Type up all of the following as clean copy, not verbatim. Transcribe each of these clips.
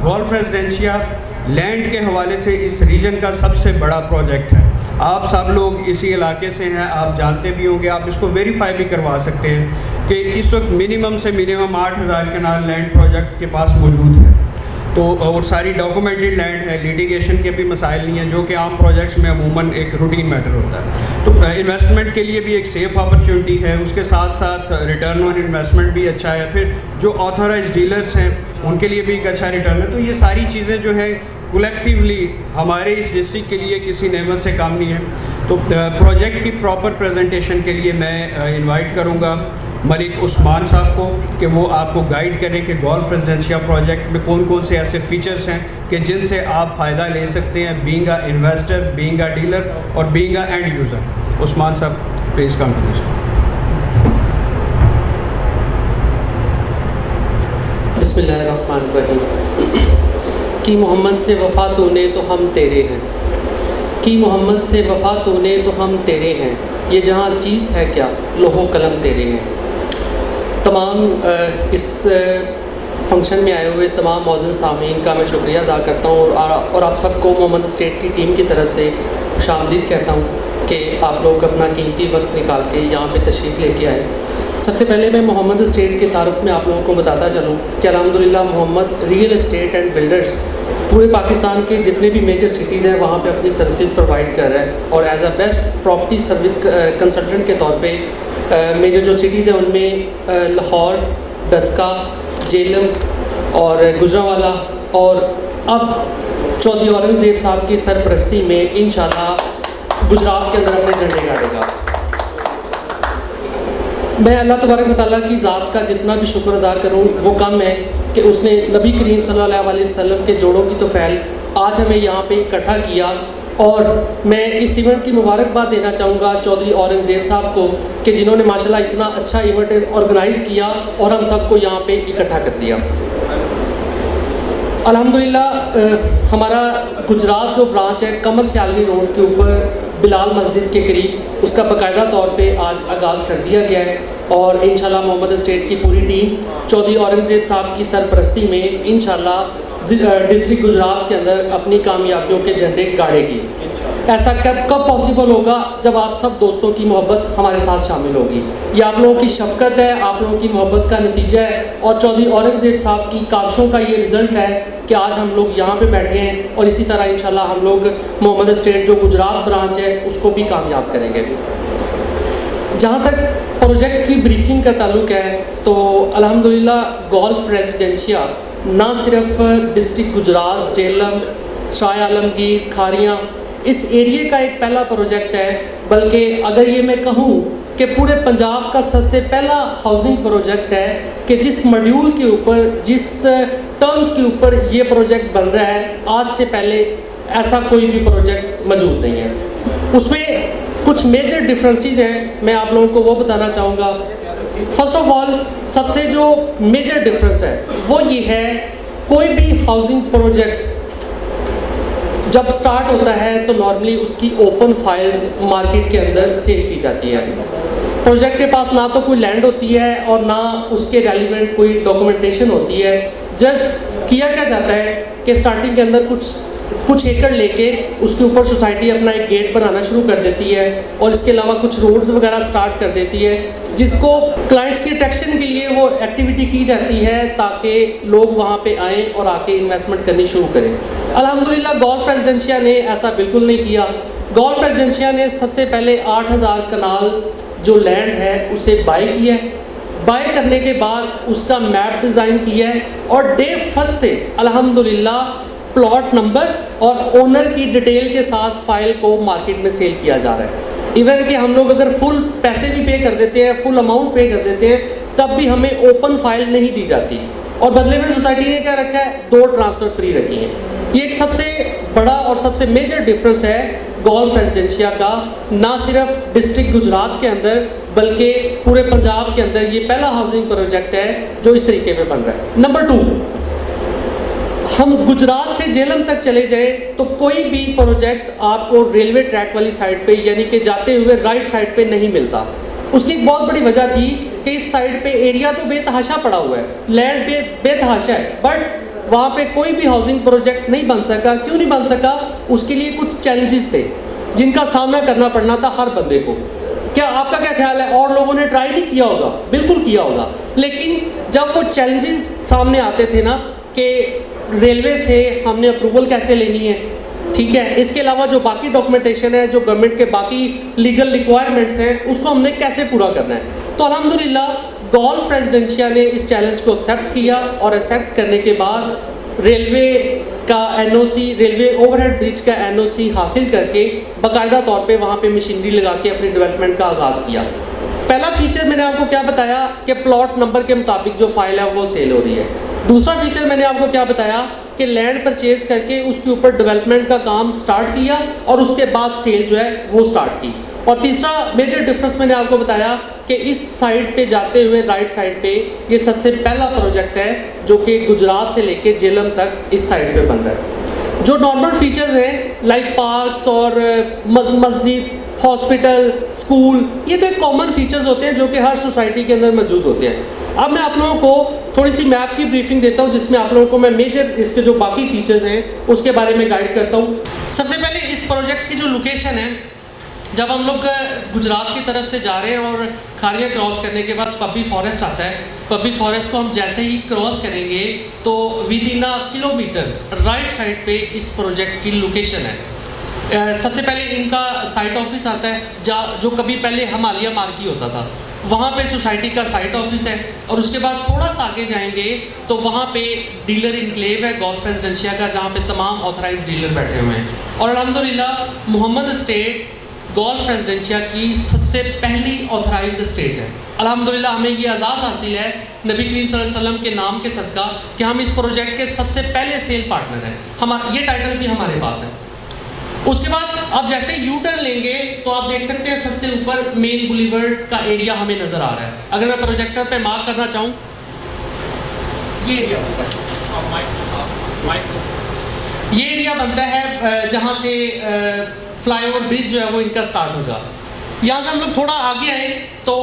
Golf residencia land के हवाले से इस रीजन का सबसे बड़ा प्रोजेक्ट है। आप सब लोग इसी इलाके से हैं, आप जानते भी होंगे, आप इसको वेरीफाई भी करवा सकते हैं कि इस वक्त मिनिमम से मिनिमम 8,000 कनाल लैंड प्रोजेक्ट के पास मौजूद है। तो और सारी डॉक्यूमेंटेड लैंड है, लिटिगेशन के भी मसाइल नहीं हैं, जो कि आम प्रोजेक्ट्स में अमूमन एक रूटीन मैटर होता है। तो इन्वेस्टमेंट के लिए भी एक सेफ़ अपॉर्चुनिटी है, उसके साथ साथ रिटर्न ऑन इन्वेस्टमेंट भी अच्छा है, फिर जो ऑथराइज डीलर्स हैं उनके लिए भी एक अच्छा रिटर्न है। तो ये सारी चीज़ें जो है कलेक्टिवली हमारे इस डिस्ट्रिक्ट के लिए किसी नेमत से कम नहीं है। तो प्रोजेक्ट की प्रॉपर प्रेजेंटेशन के लिए मैं इनवाइट करूँगा मलिक उस्मान साहब को कि वो आपको गाइड करें कि गोल्फ रेजिडेंशिया प्रोजेक्ट में कौन कौन से ऐसे फीचर्स हैं कि जिनसे आप फ़ायदा ले सकते हैं, being a investor, being a dealer और being a end user. Usman साहब प्लीज़ कम टू दिस। बिस्मिल्लाहिर्रहमानिर्रहीम। कि मोहम्मद से वफ़ा तूने तो हम तेरे हैं, कि मोहम्मद से वफ़ा तूने तो हम तेरे हैं, ये जहाँ चीज़ है क्या लोहो कलम तेरे हैं। तमाम इस फंक्शन में आए हुए तमाम मौजूद सामीन का मैं शुक्रिया अदा करता हूँ और आप सबको मोहम्मद स्टेट की टीम की तरफ से खुशामदीद कहता हूँ कि आप लोग अपना कीमती वक्त निकाल के यहाँ पे तशरीफ़ लेके आए। सबसे पहले मैं मोहम्मद स्टेट के तारुफ में आप लोगों को बताता चलूँ कि अल्हम्दुलिल्लाह Mohammad real estate and builders पूरे पाकिस्तान के जितने भी मेजर सिटीज़ हैं वहाँ पे अपनी सर्विसेज प्रोवाइड कर रहा है और as a best property service consultant के तौर पे मेजर जो सिटीज़ हैं उनमें लाहौर, डस्का, जेलम और गुजरांवाला और अब चौधरी औरंगज़ेब साहब की सरपरस्ती में इंशाल्लाह गुजरात के अंदर अपने झंडे गाड़ेगा। मैं अल्लाह तबारक व तआला की ज़ात का जितना भी शुक्र अदा करूँ वो कम है कि उसने नबी करीम सल्लल्लाहु अलैहि वसल्लम के जोड़ों की तोफ़ैल आज हमें यहाँ पे इकट्ठा किया। और मैं इस इवेंट की मुबारकबाद देना चाहूँगा चौधरी औरंगज़ेब साहब को कि जिन्होंने माशाल्लाह इतना अच्छा इवेंट ऑर्गेनाइज़ किया और हम सबको यहाँ पे इकट्ठा कर दिया। अल्हम्दुलिल्लाह हमारा गुजरात जो ब्रांच है कमर सियालवी रोड के ऊपर बिलाल मस्जिद के करीब उसका बाकायदा तौर पे आज आगाज़ कर दिया गया है और इंशाल्लाह मोहम्मद स्टेट की पूरी टीम चौधरी औरंगज़ेब साहब की सरपरस्ती में इंशाल्लाह डिस्ट्रिक्ट गुजरात के अंदर अपनी कामयाबियों के झंडे गाड़ेगी। ऐसा कब पॉसिबल होगा जब आप सब दोस्तों की मोहब्बत हमारे साथ शामिल होगी। ये आप लोगों की शफकत है, आप लोगों की मोहब्बत का नतीजा है और चौधरी औरंगज़ेब साहब की काविशों का ये रिज़ल्ट है कि आज हम लोग यहाँ पे बैठे हैं और इसी तरह इंशाल्लाह हम लोग मोहम्मद स्टेट जो गुजरात ब्रांच है उसको भी कामयाब करेंगे। जहाँ तक प्रोजेक्ट की ब्रीफिंग का ताल्लुक है तो अल्हम्दुलिल्लाह गोल्फ रेजिडेंशिया ना सिर्फ डिस्ट्रिक्ट गुजरात, जेलम, शाह आलमगीर, खारियाँ इस एरिए का एक पहला प्रोजेक्ट है, बल्कि अगर ये मैं कहूँ कि पूरे पंजाब का सबसे पहला हाउसिंग प्रोजेक्ट है कि जिस मॉड्यूल के ऊपर, जिस टर्म्स के ऊपर ये प्रोजेक्ट बन रहा है आज से पहले ऐसा कोई भी प्रोजेक्ट मौजूद नहीं है। उसमें कुछ मेजर डिफरेंसेस हैं, मैं आप लोगों को वो बताना चाहूँगा। फर्स्ट ऑफ ऑल सबसे जो मेजर डिफरेंस है वो ये है, कोई भी हाउसिंग प्रोजेक्ट जब स्टार्ट होता है तो नॉर्मली उसकी ओपन फाइल्स मार्केट के अंदर सेल की जाती है। प्रोजेक्ट के पास ना तो कोई लैंड होती है और ना उसके रेलिवेंट कोई डॉक्यूमेंटेशन होती है। जस्ट किया क्या जाता है कि स्टार्टिंग के अंदर कुछ एकड़ लेके उसके ऊपर सोसाइटी अपना एक गेट बनाना शुरू कर देती है और इसके अलावा कुछ रोड्स वगैरह स्टार्ट कर देती है, जिसको क्लाइंट्स की अट्रैक्शन के लिए वो एक्टिविटी की जाती है ताकि लोग वहाँ पे आएँ और आके इन्वेस्टमेंट करनी शुरू करें। अल्हम्दुलिल्लाह गोल्फ रेजिडेंशिया ने ऐसा बिल्कुल नहीं किया। गोल्फ रेजिडेंशिया ने सबसे पहले 8,000 कनाल जो लैंड है उसे बाय किया है। बाय करने के बाद उसका मैप डिज़ाइन किया है और डे फर्स्ट से अल्हम्दुलिल्लाह प्लॉट नंबर और ओनर की डिटेल के साथ फाइल को मार्केट में सेल किया जा रहा है। इवन कि हम लोग अगर फुल पैसे भी पे कर देते हैं, फुल अमाउंट पे कर देते हैं, तब भी हमें ओपन फाइल नहीं दी जाती और बदले में सोसाइटी ने क्या रखा है, 2 ट्रांसफ़र फ्री रखी हैं। ये एक सबसे बड़ा और सबसे मेजर डिफरेंस है गोल्फ रेजिडेंशिया का, ना सिर्फ डिस्ट्रिक्ट गुजरात के अंदर बल्कि पूरे पंजाब के अंदर ये पहला हाउसिंग प्रोजेक्ट है जो इस तरीके में बन रहा है। नंबर 2, हम गुजरात से जेलम तक चले जाए तो कोई भी प्रोजेक्ट आपको रेलवे ट्रैक वाली साइड पे यानी कि जाते हुए राइट साइड पे नहीं मिलता। उसकी एक बहुत बड़ी वजह थी कि इस साइड पे एरिया तो बेतहाशा पड़ा हुआ है, लैंड बेतहाशा है, बट वहाँ पे कोई भी हाउसिंग प्रोजेक्ट नहीं बन सका। क्यों नहीं बन सका? उसके लिए कुछ चैलेंजेस थे जिनका सामना करना पड़ना था हर बंदे को। क्या आपका क्या ख्याल है, और लोगों ने ट्राई नहीं किया होगा? बिल्कुल किया होगा। लेकिन जब वो चैलेंजेस सामने आते थे ना कि रेलवे से हमने अप्रूवल कैसे लेनी है, ठीक है, इसके अलावा जो बाकी डॉक्यूमेंटेशन है, जो गवर्नमेंट के बाकी लीगल रिक्वायरमेंट्स हैं, उसको हमने कैसे पूरा करना है। तो अल्हम्दुलिल्लाह गॉल्फ रेजिडेंशिया ने इस चैलेंज को एक्सेप्ट किया और एक्सेप्ट करने के बाद रेलवे का एनओसी, रेलवे ओवरहेड ब्रिज का एनओसी हासिल करके बाकायदा तौर पे वहाँ पे मशीनरी लगा के अपनी डेवलपमेंट का आगाज़ किया। पहला फीचर मैंने आपको क्या बताया कि प्लॉट नंबर के मुताबिक जो फाइल है वो सेल हो रही है। दूसरा फीचर मैंने आपको क्या बताया कि लैंड परचेज करके उसके ऊपर डेवलपमेंट का काम स्टार्ट किया और उसके बाद सेल जो है वो स्टार्ट की। और तीसरा मेजर डिफरेंस मैंने आपको बताया कि इस साइड पे जाते हुए राइट साइड पे ये सबसे पहला प्रोजेक्ट है जो कि गुजरात से लेके जेलम तक इस साइड पे बन रहा है। जो नॉर्मल फीचर्स हैं लाइक पार्क्स और मस्जिद, हॉस्पिटल, स्कूल, ये तो एक कॉमन फीचर्स होते हैं जो कि हर सोसाइटी के अंदर मौजूद होते हैं। अब मैं आप लोगों को थोड़ी सी मैप की ब्रीफिंग देता हूँ जिसमें आप लोगों को मैं मेजर इसके जो बाकी फीचर्स हैं उसके बारे में गाइड करता हूँ। सबसे पहले इस प्रोजेक्ट की जो लोकेशन है, जब हम लोग गुजरात की तरफ से जा रहे हैं और खारिया क्रॉस करने के बाद पब्बी फॉरेस्ट आता है, पब्बी फॉरेस्ट को हम जैसे ही क्रॉस करेंगे तो with in a kilometre right side पे इस प्रोजेक्ट की लोकेशन है। सबसे पहले इनका साइट ऑफिस आता है जो कभी पहले हिमालय मार्गी होता था, वहाँ पे सोसाइटी का साइट ऑफिस है। और उसके बाद थोड़ा सा आगे जाएंगे तो वहाँ पे डीलर इनक्लेव है गॉल्फ रेजिडेंशिया का, जहाँ पे तमाम ऑथराइज डीलर बैठे हुए हैं। और अल्हम्दुलिल्लाह मोहम्मद स्टेट गॉल्फ रेजिडेंशिया की सबसे पहली ऑथराइज स्टेट है। अल्हम्दुलिल्लाह हमें ये एजाज़ हासिल है नबी करीम सल्लल्लाहु अलैहि वसल्लम के नाम के सदका कि हम इस प्रोजेक्ट के सबसे पहले सेल पार्टनर हैं। हमारा ये टाइटल भी हमारे पास है। उसके बाद आप जैसे यू टर्न लेंगे तो आप देख सकते हैं सबसे ऊपर मेन बुलीवर्ड का एरिया हमें नज़र आ रहा है। अगर मैं प्रोजेक्टर पे मार्क करना चाहूँ, ये एरिया बनता है, ये एरिया बनता है जहाँ से फ्लाईओवर ब्रिज जो है वो इनका स्टार्ट होगा। यहाँ से हम लोग थोड़ा आगे आए तो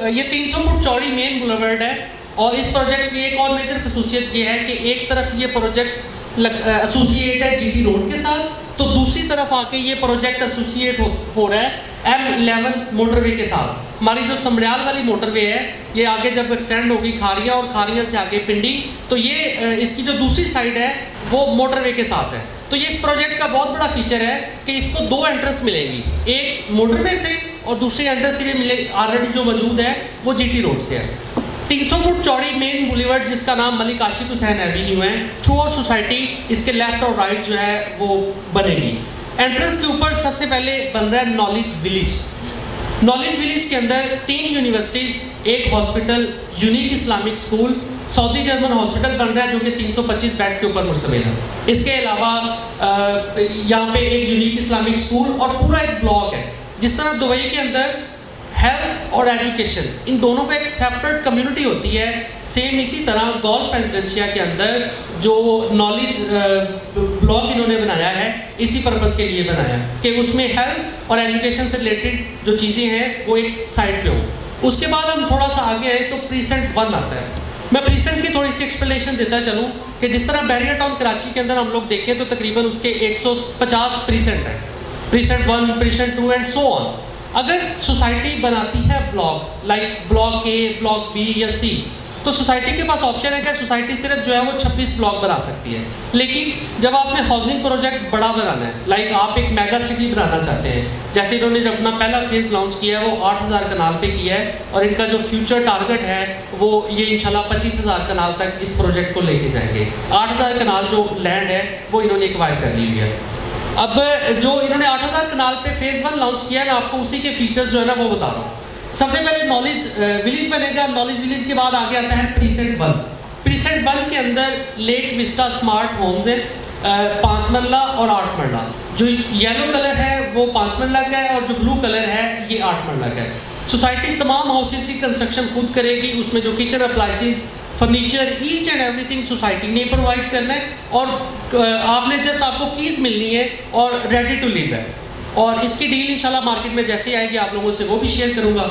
ये 300 फुट चौड़ी मेन बुलेवर्ड है। और इस प्रोजेक्ट की एक और मेजर खसूसियत ये है कि एक तरफ ये प्रोजेक्ट एसोसिएट है जीटी रोड के साथ, तो दूसरी तरफ आके ये प्रोजेक्ट एसोसिएट हो रहा है M11 मोटरवे के साथ। हमारी जो समड़ियाल वाली मोटरवे है ये आगे जब एक्सटेंड होगी खारिया और खारिया से आगे पिंडी, तो ये इसकी जो दूसरी साइड है वो मोटरवे के साथ है। तो ये इस प्रोजेक्ट का बहुत बड़ा फीचर है कि इसको दो एंट्रेंस मिलेगी, एक मोटरवे से और दूसरी एंट्रेंस ये मिले ऑलरेडी जो मौजूद है वो जीटी रोड से है। 300 फुट चौड़ी मेन बुलीवर्ड जिसका नाम मलिक आशिक हुसैन एवेन्यू है, थ्रू आउट सोसाइटी इसके लेफ्ट और राइट जो है वो बनेगी। एंट्रेंस के ऊपर सबसे पहले बन रहा है नॉलेज विलेज। नॉलेज विलेज के अंदर 3 यूनिवर्सिटीज़, एक hospital, unique Islamic school, Saudi German hospital बन रहा है जो कि 325 बेड के ऊपर मुश्तमिल है। इसके अलावा यहाँ पे एक यूनिक इस्लामिक स्कूल और पूरा एक ब्लॉक है। जिस तरह दुबई के अंदर हेल्थ और एजुकेशन इन दोनों का एक सेपरेट कम्युनिटी होती है, सेम इसी तरह गॉल्फ रेजिडेंशिया के अंदर जो नॉलेज ब्लॉक इन्होंने बनाया है इसी पर्पज़ के लिए बनाया कि उसमें हेल्थ और एजुकेशन से रिलेटेड जो चीज़ें हैं वो एक साइड पे हो। उसके बाद हम थोड़ा सा आगे आए तो प्रीसेंट 1 आता है। मैं प्रीसेंट की थोड़ी सी एक्सप्लेनेशन देता चलूँ कि जिस तरह बैरियर टाउन कराची के अंदर हम लोग देखें तो तकरीबन उसके 150 प्रीसेंट है, precinct 1, precinct 2 and so on. अगर सोसाइटी बनाती है block like block A, block B या सी, तो सोसाइटी के पास ऑप्शन है कि सोसाइटी सिर्फ जो है वो 26 ब्लॉक बना सकती है। लेकिन जब आपने हाउसिंग प्रोजेक्ट बड़ा बनाना है, लाइक आप एक मेगा सिटी बनाना चाहते हैं, जैसे इन्होंने जब अपना पहला फेज़ लॉन्च किया है वो 8000 कनाल पे किया है और इनका जो फ्यूचर टारगेट है वो ये इंशाल्लाह 25000 कनाल तक इस प्रोजेक्ट को लेके जाएंगे। 8000 कनाल जो लैंड है वो इन्होंने एक्वायर कर ली हुई है। अब जो इन्होंने 8000 कनाल पे फेज़ 1 लॉन्च किया है, मैं आपको उसी के फीचर्स जो है ना वो बता रहा हूँ। सबसे पहले नॉलेज विलेज बनेगा। नॉलेज विलेज के बाद आगे आता है प्रीसेंट 1। प्रीसेंट 1 के अंदर लेक विस्टा स्मार्ट होम्स है, 5 मरला और 8 मरला। जो येलो कलर है वो 5 मरला का है और जो ब्लू कलर है ये 8 मरला का है। सोसाइटी तमाम हाउसेस की कंस्ट्रक्शन खुद करेगी, उसमें जो kitchen appliances, furniture, each and everything society ने प्रोवाइड करना है और आपने जस्ट आपको कीज़ मिलनी है और रेडी टू लिव है। और इसकी डील इंशाल्लाह मार्केट में जैसे आएगी आप लोगों से वो भी शेयर करूंगा।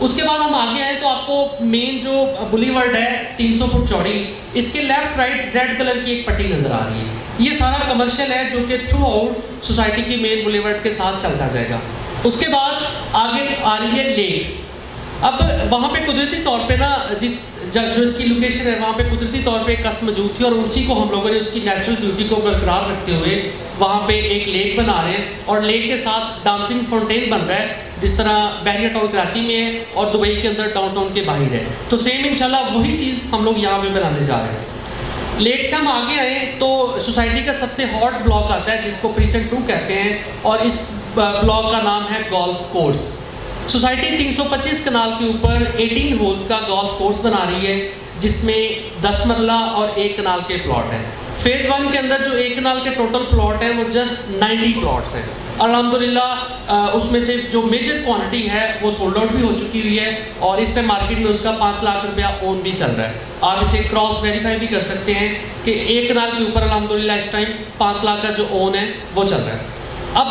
उसके बाद हम आगे आए तो आपको मेन जो बुलीवर्ड है 300 फुट चौड़ी, इसके लेफ्ट राइट रेड कलर की एक पट्टी नज़र आ रही है। ये सारा कमर्शियल है जो कि थ्रू आउट सोसाइटी की मेन बुलीवर्ड के साथ चलता जाएगा। उसके बाद आगे आ रही है लेक। अब वहाँ पे कुदरती तौर पे ना जो इसकी लोकेशन है वहाँ पे कुदरती तौर पे एक कस्म मौजूद थी और उसी को हम लोगों ने उसकी नेचुरल ब्यूटी को बरकरार रखते हुए वहाँ पे एक लेक बना रहे हैं और लेक के साथ डांसिंग फाउंटेन बन रहा है जिस तरह बहरिया टाउन कराची में है और दुबई के अंदर डाउनटाउन के बाहर है। तो सेम इंशाल्लाह वही चीज़ हम लोग यहाँ पे बनाने जा रहे हैं। लेक से हम आगे आए तो सोसाइटी का सबसे हॉट ब्लॉक आता है जिसको प्रीसेंट 2 कहते हैं और इस ब्लॉक का नाम है गोल्फ कोर्स। सोसाइटी 325 कनाल के ऊपर 18 होल्स का गोल्फ कोर्स बना रही है जिसमें 10 मरला और 1 कनाल के प्लॉट हैं। फेज़ 1 के अंदर जो 1 कनाल के टोटल प्लॉट हैं वो जस्ट 90 प्लॉट्स हैं। अल्हम्दुलिल्लाह उसमें से जो मेजर क्वांटिटी है वो सोल्ड आउट भी हो चुकी हुई है और इस टाइम मार्केट में उसका 5 लाख रुपया ओन भी चल रहा है। आप इसे क्रॉस वेरीफाई भी कर सकते हैं कि 1 कनाल के ऊपर अल्हम्दुलिल्लाह इस टाइम 5 लाख का जो ओन है वो चल रहा है। अब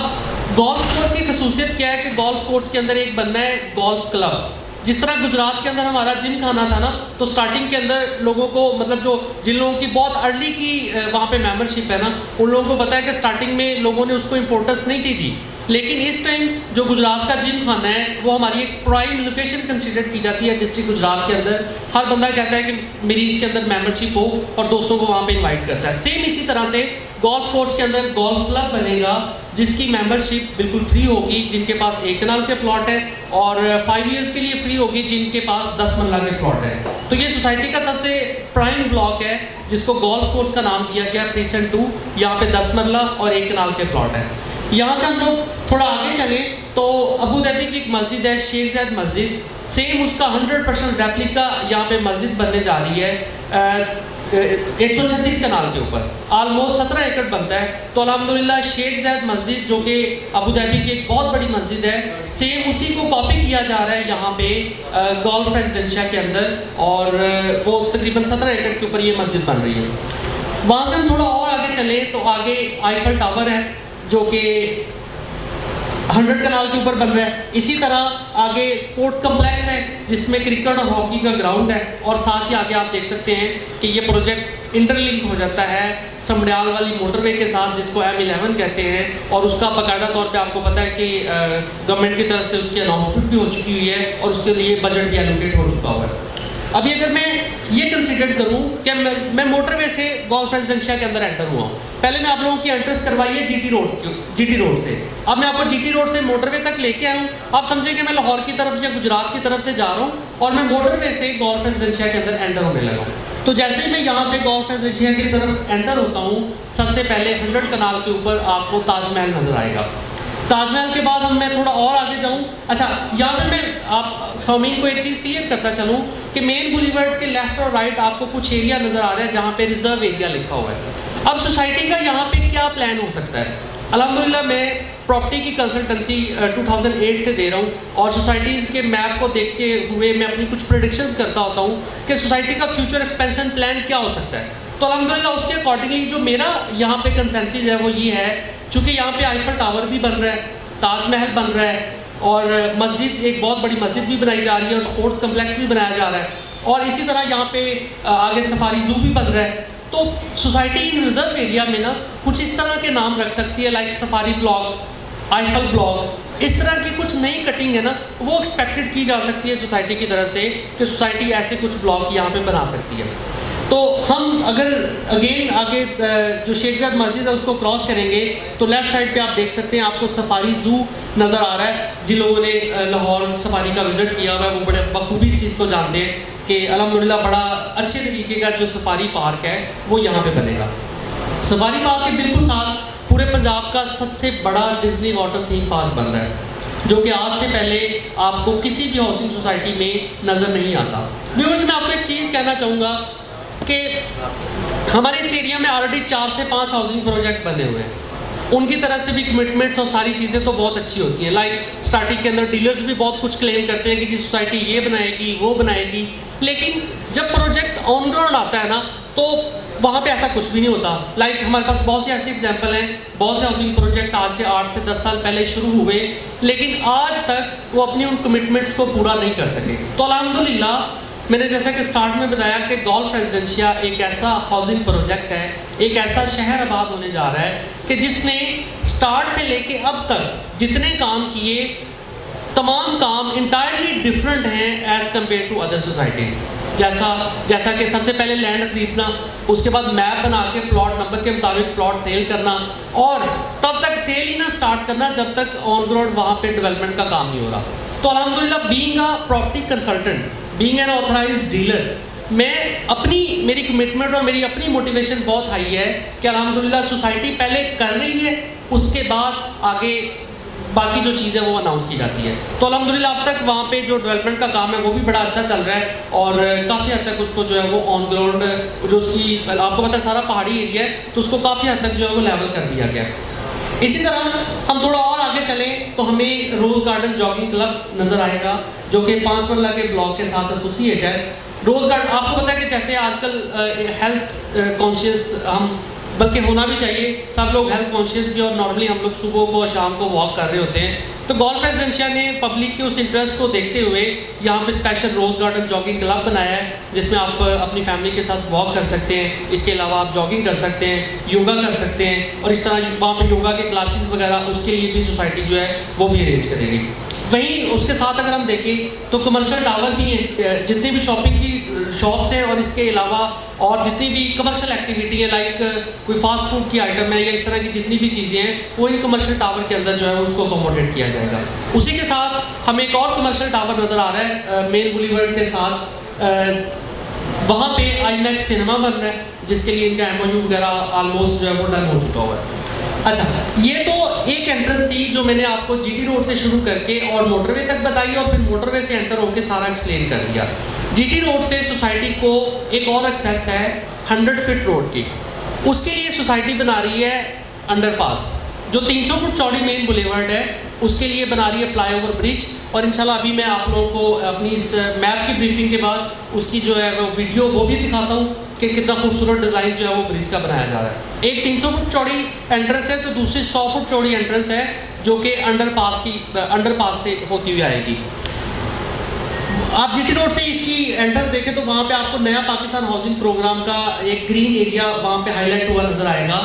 गोल्फ कोर्स की खसूसियत क्या है कि गोल्फ कोर्स के अंदर एक बनना है गोल्फ क्लब। जिस तरह गुजरात के अंदर हमारा जिम खाना था ना, तो स्टार्टिंग के अंदर लोगों को मतलब जो जिन लोगों की बहुत अर्ली की वहाँ पे मेंबरशिप है ना, उन लोगों को पता है कि स्टार्टिंग में लोगों ने उसको इम्पोर्टेंस नहीं दी। लेकिन इस टाइम जो गुजरात का जिम खाना है वो हमारी एक प्राइम लोकेशन कंसीडर की जाती है डिस्ट्रिक्ट गुजरात के अंदर। हर बंदा कहता है कि मेरी इसके अंदर मेंबरशिप हो और दोस्तों को वहाँ पे इनवाइट करता है। सेम इसी तरह से गोल्फ कोर्स के अंदर गोल्फ क्लब बनेगा जिसकी मेंबरशिप बिल्कुल फ्री होगी जिनके पास 1 कनाल के प्लॉट है और 5 इयर्स के लिए फ्री होगी जिनके पास 10 मरला के प्लॉट है। तो ये सोसाइटी का सबसे प्राइम ब्लॉक है जिसको गोल्फ कोर्स का नाम दिया गया प्रीसेंट 2। यहाँ पे 10 मरला और 1 कनाल के प्लॉट है। यहाँ से हम लोग थोड़ा आगे चले तो अबू धाबी की एक मस्जिद है शेख ज़ायद मस्जिद, सेम उसका 100% रेप्लिका यहाँ पे मस्जिद बनने जा रही है 136 कनाल के ऊपर, ऑलमोस्ट 17 एकड़ बनता है। तो अल्हम्दुलिल्लाह शेख ज़ायद मस्जिद जो कि अबू धाबी की एक बहुत बड़ी मस्जिद है, सेम उसी को कॉपी किया जा रहा है यहाँ पे गोल्फ रेजिडेंशिया के अंदर और वो तकरीबन 17 एकड़ के ऊपर ये मस्जिद बन रही है। वहाँ से हम थोड़ा और आगे चले तो आगे आईफल टावर है जो कि 100 कनाल के ऊपर बन रहा है। इसी तरह आगे स्पोर्ट्स कम्प्लेक्स है जिसमें क्रिकेट और हॉकी का ग्राउंड है और साथ ही आगे आप देख सकते हैं कि ये प्रोजेक्ट इंटरलिंक हो जाता है समड़ियाल वाली मोटरवे के साथ जिसको M11 कहते हैं और उसका बाकायदा तौर पे आपको पता है कि गवर्नमेंट की तरफ से उसकी अनाउंसमेंट भी हो चुकी हुई है और उसके लिए बजट भी एलोकेट हो चुका हुआ है। अभी अगर मैं ये कंसिडर करूँ कि मैं मोटरवे से गोल्फ रेजिडेंशिया के अंदर एंटर हुआ हूँ, पहले मैं आप लोगों की एंट्रेंस करवाई है जीटी रोड से। अब मैं आपको जीटी रोड से मोटरवे तक लेके आया हूँ। आप समझे कि मैं लाहौर की तरफ या गुजरात की तरफ से जा रहा हूँ और मैं मोटरवे से गोल्फ रेजिडेंशिया के अंदर एंटर होने लगा हूँ। तो जैसे ही मैं यहाँ से गोल्फ रेजिडेंशिया की तरफ एंटर होता हूँ, सबसे पहले 100 कनाल के ऊपर आपको ताजमहल नज़र आएगा। ताजमहल के बाद मैं थोड़ा और आगे जाऊँ। अच्छा, यहाँ पे मैं आप सौमीन को एक चीज़ क्लियर करता चलूँ कि मेन बुलीवर्ड के लेफ्ट और राइट आपको कुछ एरिया नज़र आ रहा है जहाँ पे रिजर्व एरिया लिखा हुआ है। अब सोसाइटी का यहाँ पे क्या प्लान हो सकता है? अल्हम्दुलिल्लाह मैं प्रॉपर्टी की कंसल्टेंसी 2008 से दे रहा हूँ और सोसाइटीज़ के मैप को देखते हुए मैं अपनी कुछ प्रेडिक्शंस करता होता हूँ कि सोसाइटी का फ्यूचर एक्सपेंशन प्लान क्या हो सकता है। तो अल्हम्दुलिल्लाह उसके अकॉर्डिंगली जो मेरा यहाँ पे कंसेंसस है वो ये है, चूँकि यहाँ पे आईफल टावर भी बन रहा है, ताजमहल बन रहा है और मस्जिद एक बहुत बड़ी मस्जिद भी बनाई जा रही है और स्पोर्ट्स कम्प्लेक्स भी बनाया जा रहा है और इसी तरह यहाँ पे आगे सफारी जू भी बन रहा है। तो सोसाइटी इन रिजर्व एरिया में ना कुछ इस तरह के नाम रख सकती है like safari block, Eiffel block, इस तरह की कुछ नई कटिंग है ना वो एक्सपेक्टेड की जा सकती है सोसाइटी की तरफ से कि सोसाइटी ऐसे कुछ ब्लॉक यहाँ पे बना सकती है। तो हम अगर अगेन आगे जो शेख ज़ायद मस्जिद है उसको क्रॉस करेंगे तो लेफ़्ट साइड पे आप देख सकते हैं आपको सफारी ज़ू नज़र आ रहा है। जिन लोगों ने लाहौर सफारी का विज़िट किया हुआ है वो बड़े बखूबी इस चीज़ को जानते हैं कि अल्हम्दुलिल्लाह बड़ा अच्छे तरीके का जो सफारी पार्क है वो यहाँ पे बनेगा। सफारी पार्क के बिल्कुल साथ पूरे पंजाब का सबसे बड़ा डिज्नी वाटर थीम पार्क बन रहा है जो कि आज से पहले आपको किसी भी हाउसिंग सोसाइटी में नज़र नहीं आता। व्यूअर्स, मैं आपको एक चीज़ कहना चाहूँगा कि हमारे इस एरिया में ऑलरेडी 4 से 5 हाउसिंग प्रोजेक्ट बने हुए हैं। उनकी तरफ से भी कमिटमेंट्स और सारी चीज़ें तो बहुत अच्छी होती हैं। लाइक स्टार्टिंग के अंदर डीलर्स भी बहुत कुछ क्लेम करते हैं कि जी सोसाइटी ये बनाएगी वो बनाएगी, लेकिन जब प्रोजेक्ट ऑन ग्राउंड आता है ना तो वहाँ पे ऐसा कुछ भी नहीं होता। लाइक हमारे पास बहुत से ऐसे एग्जाम्पल हैं, बहुत से हाउसिंग प्रोजेक्ट आज से 8 से 10 साल पहले शुरू हुए, लेकिन आज तक वो अपनी उन कमिटमेंट्स को पूरा नहीं कर सके। तो अल्हम्दुलिल्लाह मैंने जैसा कि स्टार्ट में बताया कि गोल्फ रेजिडेंशिया एक ऐसा हाउसिंग प्रोजेक्ट है, एक ऐसा शहर आबाद होने जा रहा है कि जिसने स्टार्ट से लेके अब तक जितने काम किए, तमाम काम इंटायरली डिफरेंट हैं as compare to other societies. जैसा कि सबसे पहले लैंड खरीदना, उसके बाद मैप बना के प्लॉट नंबर के मुताबिक प्लॉट सेल करना, और तब तक सेल ही ना स्टार्ट करना जब तक ऑन ग्राउंड वहाँ पे डेवलपमेंट का काम नहीं हो रहा। तो अल्हम्दुलिल्लाह being a property consultant, being an authorised dealer, मेरी कमिटमेंट और मेरी अपनी मोटिवेशन बहुत हाई है कि अल्हम्दुलिल्लाह सोसाइटी पहले कर रही है, उसके बाद आगे बाकी जो चीज़ें वो अनाउंस की जाती है। तो अल्हम्दुलिल्लाह अब तक वहाँ पे जो डेवलपमेंट का काम है वो भी बड़ा अच्छा चल रहा है, और काफ़ी हद तक उसको जो है वो ऑन ग्राउंड जो उसकी, आपको पता है सारा पहाड़ी एरिया है, तो उसको काफ़ी हद तक जो है वो लेवल कर दिया गया। इसी तरह हम थोड़ा और आगे चलें तो हमें रोज़ गार्डन जॉगिंग क्लब नज़र आएगा, जो कि 5 मरला के ब्लॉक के साथ एसोसिएट है। रोज़ गार्डन, आपको पता है कि जैसे आजकल हेल्थ कॉन्शियस हम, बल्कि होना भी चाहिए, सब लोग हेल्थ कॉन्शियस भी, और नॉर्मली हम लोग सुबह को और शाम को वॉक कर रहे होते हैं। तो गोल्फ रेजिडेंशिया ने पब्लिक के उस इंटरेस्ट को देखते हुए यहाँ पे special rose garden jogging club बनाया है, जिसमें आप अपनी फैमिली के साथ वॉक कर सकते हैं, इसके अलावा आप जॉगिंग कर सकते हैं, योगा कर सकते हैं, और इस तरह वहाँ पे योगा के क्लासेस वगैरह उसके लिए भी सोसाइटी जो है वो भी अरेंज करेगी। वहीं उसके साथ अगर हम देखें तो कमर्शियल टावर भी हैं, जितनी भी शॉपिंग की शॉप्स हैं और इसके अलावा और जितनी भी कमर्शियल एक्टिविटी है, लाइक कोई फास्ट फूड की आइटम है या इस तरह की जितनी भी चीज़ें हैं, वो इन कमर्शियल टावर के अंदर जो है उसको अकोमोडेट किया जाएगा। उसी के साथ हमें एक और कमर्शियल टावर नज़र आ रहा है मेन बुलीवर्ड के साथ, वहाँ पे आईमैक्स सिनेमा बन रहा है, जिसके लिए इनका MOU वगैरह ऑलमोस्ट जो है वो डन हो चुका हुआ है। अच्छा, ये तो एक एंट्रेंस थी जो मैंने आपको GT रोड से शुरू करके और मोटरवे तक बताई, और फिर मोटरवे से एंटर होकर सारा एक्सप्लेन कर दिया। GT रोड से सोसाइटी को एक और एक्सेस है 100 फीट रोड की, उसके लिए सोसाइटी बना रही है अंडरपास, जो 300 फुट चौड़ी मेन बुलेवर्ड है, उसके लिए बना रही है फ्लाईओवर ब्रिज, और इंशाल्लाह अभी मैं आप लोगों को अपनी इस मैप की ब्रीफिंग के बाद उसकी जो है वो वीडियो वो भी दिखाता हूँ कि कितना खूबसूरत डिज़ाइन जो है वो ब्रिज का बनाया जा रहा है। एक 300 फुट चौड़ी एंट्रेंस है, तो दूसरी 100 फुट चौड़ी एंट्रेंस है जो कि अंडरपास से होती हुई आएगी। आप GT रोड से इसकी एंट्रेंस देखें तो वहाँ पे आपको नया पाकिस्तान हाउसिंग प्रोग्राम का एक ग्रीन एरिया वहाँ पे हाईलाइट हुआ नज़र आएगा।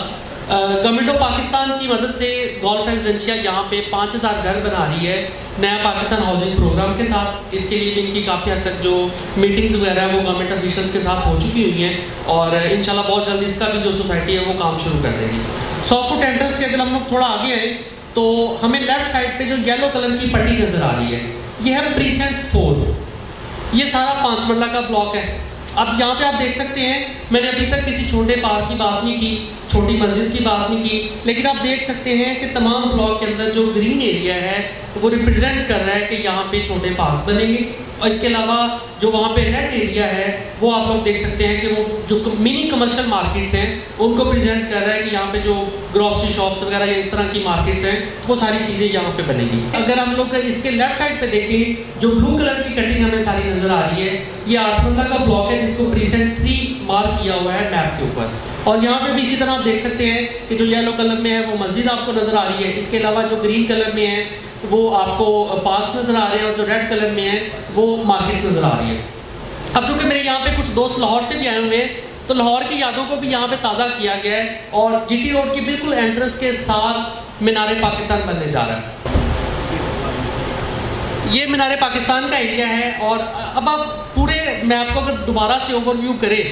गवर्नमेंट ऑफ पाकिस्तान की मदद से गोल्फ रेजिडेंशिया यहाँ पे 5000 घर बना रही है नया पाकिस्तान हाउसिंग प्रोग्राम के साथ। इसके लिए भी इनकी काफ़ी हद तक जो मीटिंग्स वगैरह है वो गवर्नमेंट ऑफिशियल्स के साथ हो चुकी हुई हैं, और इंशाल्लाह बहुत जल्दी इसका भी जो सोसाइटी है वो काम शुरू कर देगी। 100 फुट एंट्रेंस से अगर हम लोग थोड़ा आगे आए तो हमें लेफ्ट साइड पे जो येलो कलर की पट्टी नज़र आ रही है, ये है प्रीसेंट 4। ये सारा 5 मरला का ब्लॉक है। अब यहाँ पे आप देख सकते हैं, मैंने अभी तक किसी छोटे पार्क की बात नहीं की, छोटी मस्जिद की बात नहीं की, लेकिन आप देख सकते हैं कि तमाम ब्लॉक के अंदर जो ग्रीन एरिया है वो रिप्रेजेंट कर रहा है कि यहाँ पे छोटे पार्क्स बनेंगे। और इसके अलावा जो वहाँ पे रेड एरिया है वो आप लोग देख सकते हैं कि वो जो मिनी कमर्शियल मार्केट्स हैं उनको प्रेजेंट कर रहा है कि यहाँ पे जो ग्रोसरी शॉप्स वगैरह या इस तरह की मार्केट्स हैं वो सारी चीज़ें यहाँ पे बनेंगी। अगर हम लोग इसके लेफ्ट साइड पे देखें, जो ब्लू कलर की कटिंग हमें सारी नज़र आ रही है, ये 8 मरला का ब्लॉक है जिसको प्रीसेंट 3 मार्क किया हुआ है मैप के ऊपर। और यहाँ पे भी इसी तरह आप देख सकते हैं कि जो येलो कलर में है वो मस्जिद आपको नज़र आ रही है, इसके अलावा जो ग्रीन कलर में है वो आपको पार्क्स नज़र आ रहे हैं, और जो रेड कलर में है वो मार्केट्स नज़र आ रही है। अब चूँकि मेरे यहाँ पे कुछ दोस्त लाहौर से भी आए हुए हैं, तो लाहौर की यादों को भी यहाँ पे ताज़ा किया गया है, और GT रोड की बिल्कुल एंट्रेंस के साथ मीनार पाकिस्तान बनने जा रहा है। ये मीनार पाकिस्तान का एरिया है। और अब आप पूरे मैप को अगर दोबारा से ओवरव्यू करें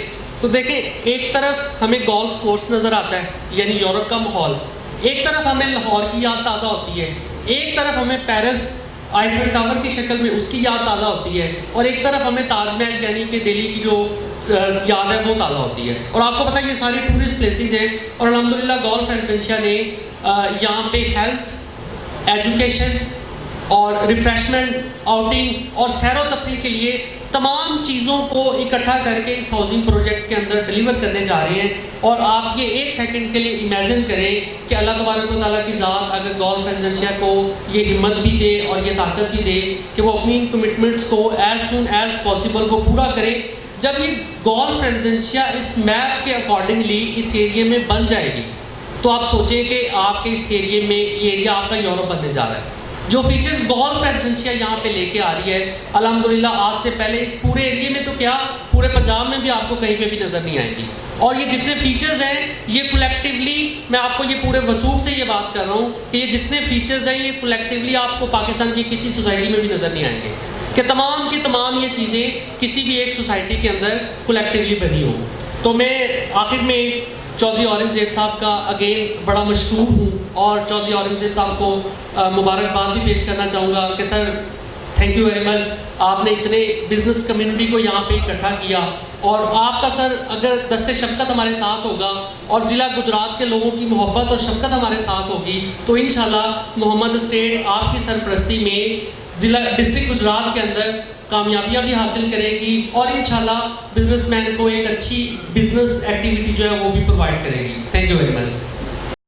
तो देखें, एक तरफ हमें गोल्फ कोर्स नज़र आता है यानी यूरोप का माहौल, एक तरफ हमें लाहौर की याद ताज़ा होती है, एक तरफ हमें पेरिस आईफल टावर की शक्ल में उसकी याद ताज़ा होती है, और एक तरफ हमें ताजमहल यानी कि दिल्ली की जो याद है वो ताज़ा होती है। और आपको पता है ये सारी टूरिस्ट प्लेसेस हैं, और अल्हम्दुलिल्लाह गोल्फ रेजिडेंशिया ने यहाँ पे हेल्थ, एजुकेशन और रिफ्रेशमेंट, आउटिंग और सैर व तफरीह के लिए तमाम चीज़ों को इकट्ठा करके इस हाउसिंग प्रोजेक्ट के अंदर डिलीवर करने जा रहे हैं। और आप ये एक सेकंड के लिए इमेजिन करें कि अल्लाह तबारक व तआला की ज़ात अगर गोल्फ रेजिडेंशिया को ये हिम्मत भी दे और ये ताकत भी दे कि वो अपनी इन कमिटमेंट्स को एज़ सून एज़ पॉसिबल वो पूरा करे, जब ये गोल्फ रेजिडेंशिया इस मैप के अकॉर्डिंगली इस एरिया में बन जाएगी तो आप सोचें कि आपके इस एरिया में ये एरिया आपका यूरोप बनने जा रहा है। जो फीचर्स गोल्फ रेजिडेंशिया यहाँ पे लेके आ रही है अल्हम्दुलिल्लाह आज से पहले इस पूरे एरिया में तो क्या पूरे पंजाब में भी आपको कहीं पे भी नज़र नहीं आएगी। और ये जितने फीचर्स हैं ये कलेक्टिवली, मैं आपको ये पूरे वसूख से ये बात कर रहा हूँ कि ये जितने फीचर्स हैं ये कलेक्टिवली आपको पाकिस्तान की किसी सोसाइटी में भी नज़र नहीं आएंगे कि तमाम की तमाम ये चीज़ें किसी भी एक सोसाइटी के अंदर कलेक्टिवली बनी हो। तो मैं आखिर में चौधरी औरंगज़ेब साहब का अगेन बड़ा मशहूर हूँ और चौधरी औरंगज़ेब साहब को मुबारकबाद भी पेश करना चाहूँगा कि sir thank you very much, आपने इतने बिज़नेस कम्युनिटी को यहाँ पे इकट्ठा किया और आपका सर अगर दस्ते शफ़क़त हमारे साथ होगा और ज़िला गुजरात के लोगों की मोहब्बत और शफ़क़त हमारे साथ होगी तो इंशाल्लाह मोहम्मद स्टेट आपकी सरपरस्ती में ज़िला डिस्ट्रिक्ट गुजरात के अंदर कामयाबियाँ भी हासिल करेगी और इंशाल्लाह बिजनेसमैन को एक अच्छी बिजनेस एक्टिविटी जो है वो भी प्रोवाइड करेगी। Thank you very much.